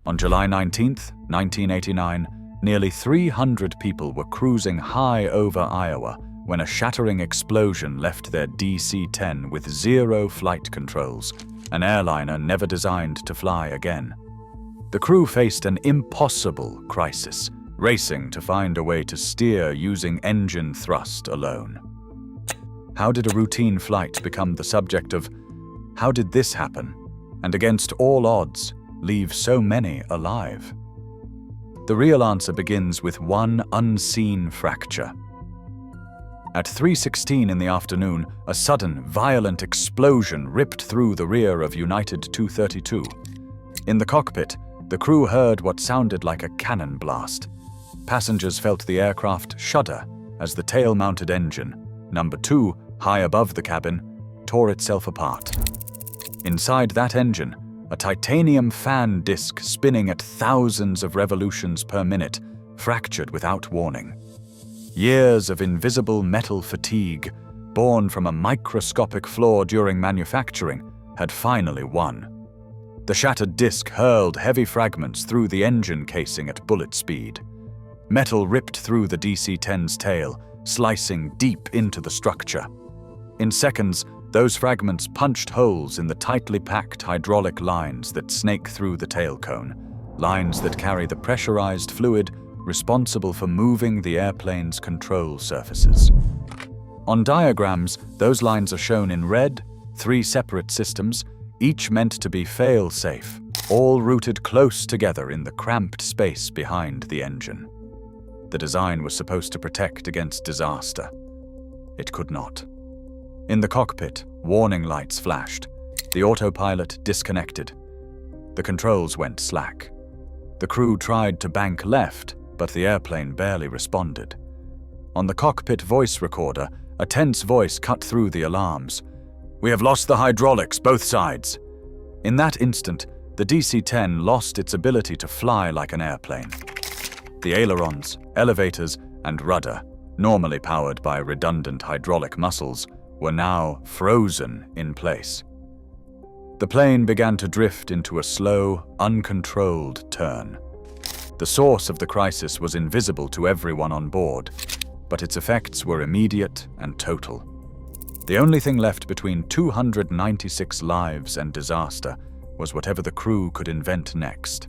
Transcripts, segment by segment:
On July 19, 1989, nearly 300 people were cruising high over Iowa when a shattering explosion left their DC-10 with zero flight controls, an airliner never designed to fly again. The crew faced an impossible crisis, racing to find a way to steer using engine thrust alone. How did a routine flight become the subject of, how did this happen, and against all odds, leave so many alive? The real answer begins with one unseen fracture. At 3:16 in the afternoon, a sudden, violent explosion ripped through the rear of United 232. In the cockpit, the crew heard what sounded like a cannon blast. Passengers felt the aircraft shudder as the tail-mounted engine, number 2, high above the cabin, tore itself apart. Inside that engine, a titanium fan disc spinning at thousands of revolutions per minute fractured without warning. Years of invisible metal fatigue, born from a microscopic flaw during manufacturing, had finally won. The shattered disc hurled heavy fragments through the engine casing at bullet speed. Metal ripped through the DC-10's tail, slicing deep into the structure. In seconds, those fragments punched holes in the tightly packed hydraulic lines that snake through the tail cone, lines that carry the pressurized fluid responsible for moving the airplane's control surfaces. On diagrams, those lines are shown in red, 3 separate systems, each meant to be fail-safe, all routed close together in the cramped space behind the engine. The design was supposed to protect against disaster. It could not. In the cockpit, warning lights flashed. The autopilot disconnected. The controls went slack. The crew tried to bank left, but the airplane barely responded. On the cockpit voice recorder, a tense voice cut through the alarms. "We have lost the hydraulics, both sides." In that instant, the DC-10 lost its ability to fly like an airplane. The ailerons, elevators, and rudder, normally powered by redundant hydraulic muscles, were now frozen in place. The plane began to drift into a slow, uncontrolled turn. The source of the crisis was invisible to everyone on board, but its effects were immediate and total. The only thing left between 296 lives and disaster was whatever the crew could invent next.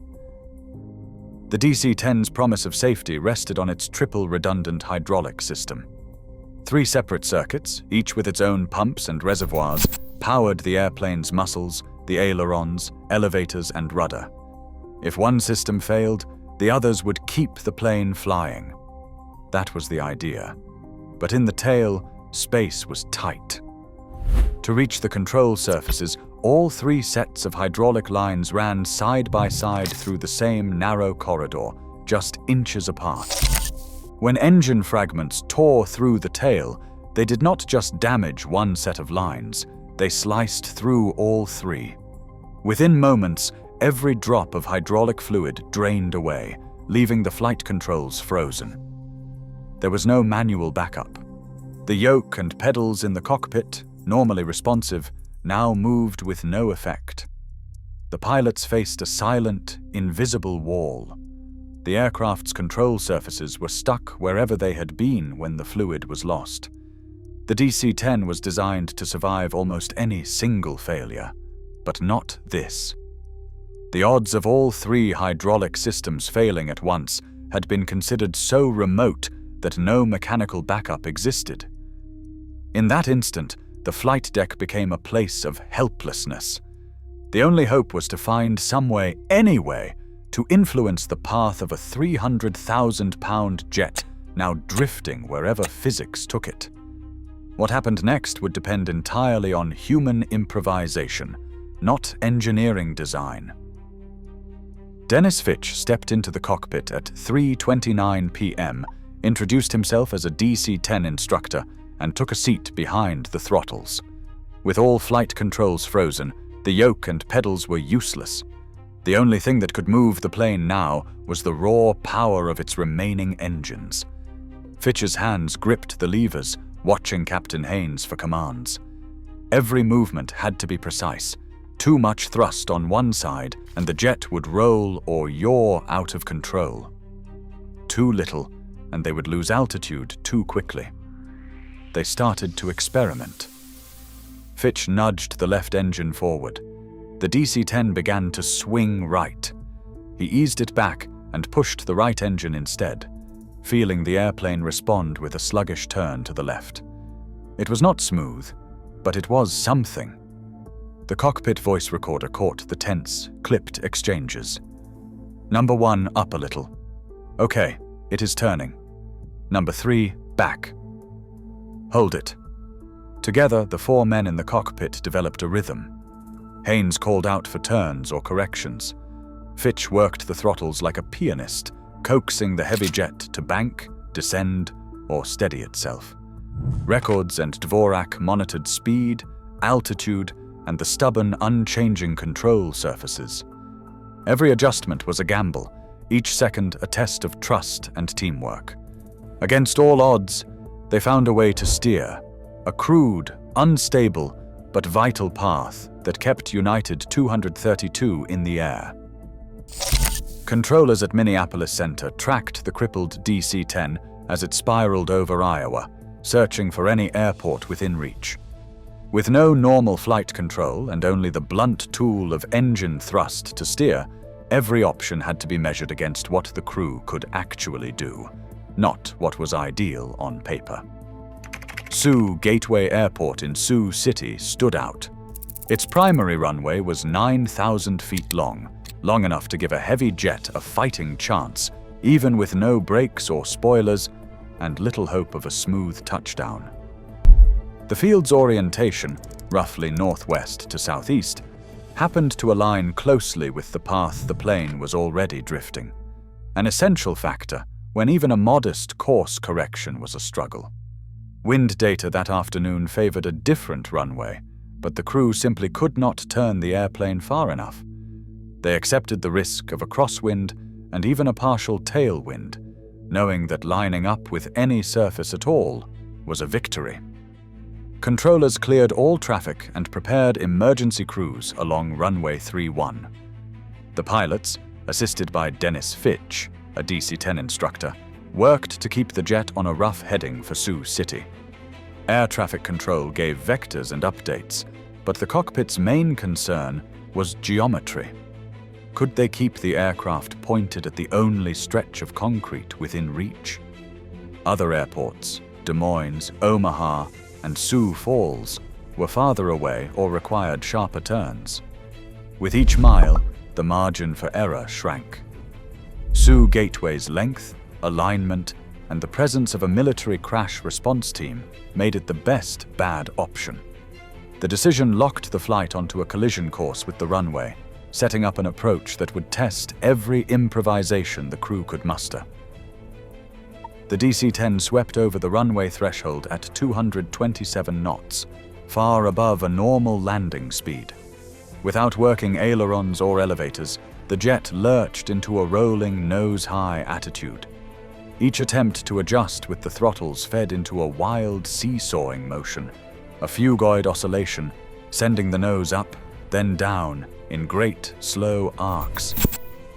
The DC-10's promise of safety rested on its triple redundant hydraulic system. 3 separate circuits, each with its own pumps and reservoirs, powered the airplane's muscles, the ailerons, elevators, and rudder. If one system failed, the others would keep the plane flying. That was the idea. But in the tail, space was tight. To reach the control surfaces, all 3 sets of hydraulic lines ran side by side through the same narrow corridor, just inches apart. When engine fragments tore through the tail, they did not just damage one set of lines, they sliced through all 3. Within moments, every drop of hydraulic fluid drained away, leaving the flight controls frozen. There was no manual backup. The yoke and pedals in the cockpit, normally responsive, now moved with no effect. The pilots faced a silent, invisible wall. The aircraft's control surfaces were stuck wherever they had been when the fluid was lost. The DC-10 was designed to survive almost any single failure, but not this. The odds of all 3 hydraulic systems failing at once had been considered so remote that no mechanical backup existed. In that instant, the flight deck became a place of helplessness. The only hope was to find some way, any way, to influence the path of a 300,000-pound jet now drifting wherever physics took it. What happened next would depend entirely on human improvisation, not engineering design. Dennis Fitch stepped into the cockpit at 3:29 p.m., introduced himself as a DC-10 instructor, and took a seat behind the throttles. With all flight controls frozen, the yoke and pedals were useless. The only thing that could move the plane now was the raw power of its remaining engines. Fitch's hands gripped the levers, watching Captain Haynes for commands. Every movement had to be precise. Too much thrust on one side, and the jet would roll or yaw out of control. Too little, and they would lose altitude too quickly. They started to experiment. Fitch nudged the left engine forward. The DC-10 began to swing right. He eased it back and pushed the right engine instead, feeling the airplane respond with a sluggish turn to the left. It was not smooth, but it was something. The cockpit voice recorder caught the tense, clipped exchanges. Number 1, up a little. Okay, it is turning. Number 3, back. Hold it. Together, the 4 men in the cockpit developed a rhythm. Haynes called out for turns or corrections. Fitch worked the throttles like a pianist, coaxing the heavy jet to bank, descend, or steady itself. Records and Dvorak monitored speed, altitude, and the stubborn, unchanging control surfaces. Every adjustment was a gamble, each second a test of trust and teamwork. Against all odds, they found a way to steer, a crude, unstable, but vital path that kept United 232 in the air. Controllers at Minneapolis Center tracked the crippled DC-10 as it spiraled over Iowa, searching for any airport within reach. With no normal flight control and only the blunt tool of engine thrust to steer, every option had to be measured against what the crew could actually do, not what was ideal on paper. Sioux Gateway Airport in Sioux City stood out. Its primary runway was 9,000 feet long enough to give a heavy jet a fighting chance, even with no brakes or spoilers and little hope of a smooth touchdown. The field's orientation, roughly northwest to southeast, happened to align closely with the path the plane was already drifting, an essential factor when even a modest course correction was a struggle. Wind data that afternoon favored a different runway, but the crew simply could not turn the airplane far enough. They accepted the risk of a crosswind and even a partial tailwind, knowing that lining up with any surface at all was a victory. Controllers cleared all traffic and prepared emergency crews along runway 31. The pilots, assisted by Dennis Fitch, a DC-10 instructor, worked to keep the jet on a rough heading for Sioux City. Air traffic control gave vectors and updates, but the cockpit's main concern was geometry. Could they keep the aircraft pointed at the only stretch of concrete within reach? Other airports, Des Moines, Omaha, and Sioux Falls, were farther away or required sharper turns. With each mile, the margin for error shrank. Sioux Gateway's length, alignment, and the presence of a military crash response team made it the best bad option. The decision locked the flight onto a collision course with the runway, setting up an approach that would test every improvisation the crew could muster. The DC-10 swept over the runway threshold at 227 knots, far above a normal landing speed. Without working ailerons or elevators, the jet lurched into a rolling nose-high attitude. Each attempt to adjust with the throttles fed into a wild seesawing motion, a fugoid oscillation, sending the nose up, then down, in great, slow arcs.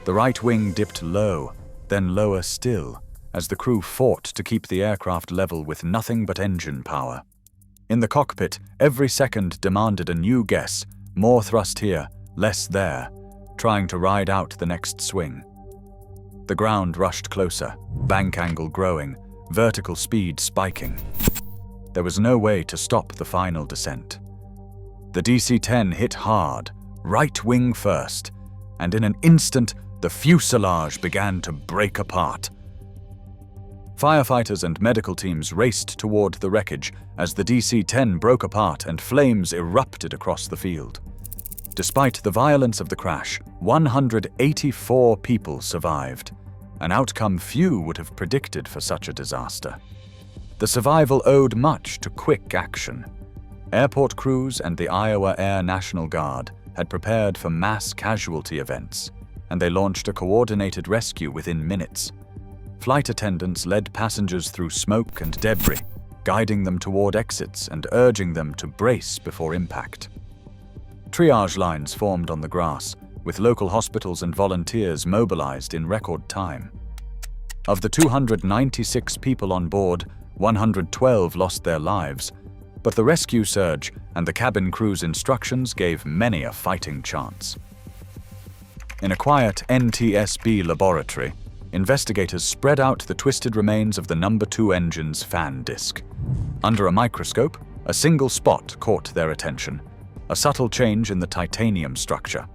The right wing dipped low, then lower still, as the crew fought to keep the aircraft level with nothing but engine power. In the cockpit, every second demanded a new guess, more thrust here, less there, trying to ride out the next swing. The ground rushed closer, bank angle growing, vertical speed spiking. There was no way to stop the final descent. The DC-10 hit hard, right wing first, and in an instant, the fuselage began to break apart. Firefighters and medical teams raced toward the wreckage as the DC-10 broke apart and flames erupted across the field. Despite the violence of the crash, 184 people survived, an outcome few would have predicted for such a disaster. The survival owed much to quick action. Airport crews and the Iowa Air National Guard had prepared for mass casualty events, and they launched a coordinated rescue within minutes. Flight attendants led passengers through smoke and debris, guiding them toward exits and urging them to brace before impact. Triage lines formed on the grass, with local hospitals and volunteers mobilized in record time. Of the 296 people on board, 112 lost their lives, but the rescue surge and the cabin crew's instructions gave many a fighting chance. In a quiet NTSB laboratory, investigators spread out the twisted remains of the No. 2 engine's fan disc. Under a microscope, a single spot caught their attention, a subtle change in the titanium structure.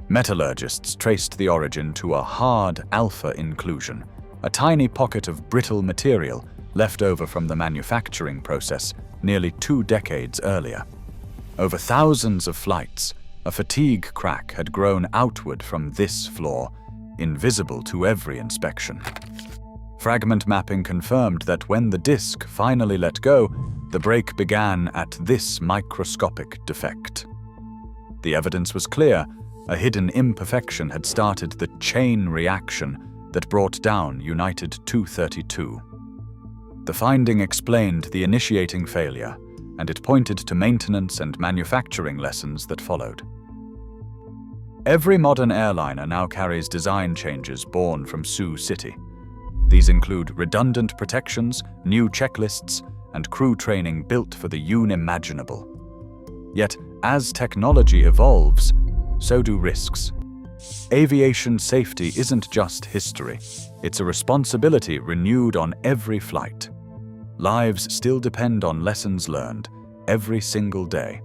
Metallurgists traced the origin to a hard alpha inclusion, a tiny pocket of brittle material left over from the manufacturing process nearly 2 decades earlier. Over thousands of flights, a fatigue crack had grown outward from this flaw, invisible to every inspection. Fragment mapping confirmed that when the disk finally let go, the break began at this microscopic defect. The evidence was clear. A hidden imperfection had started the chain reaction that brought down United 232. The finding explained the initiating failure, and it pointed to maintenance and manufacturing lessons that followed. Every modern airliner now carries design changes born from Sioux City. These include redundant protections, new checklists, and crew training built for the unimaginable. Yet, as technology evolves, so do risks. Aviation safety isn't just history, it's a responsibility renewed on every flight. Lives still depend on lessons learned every single day.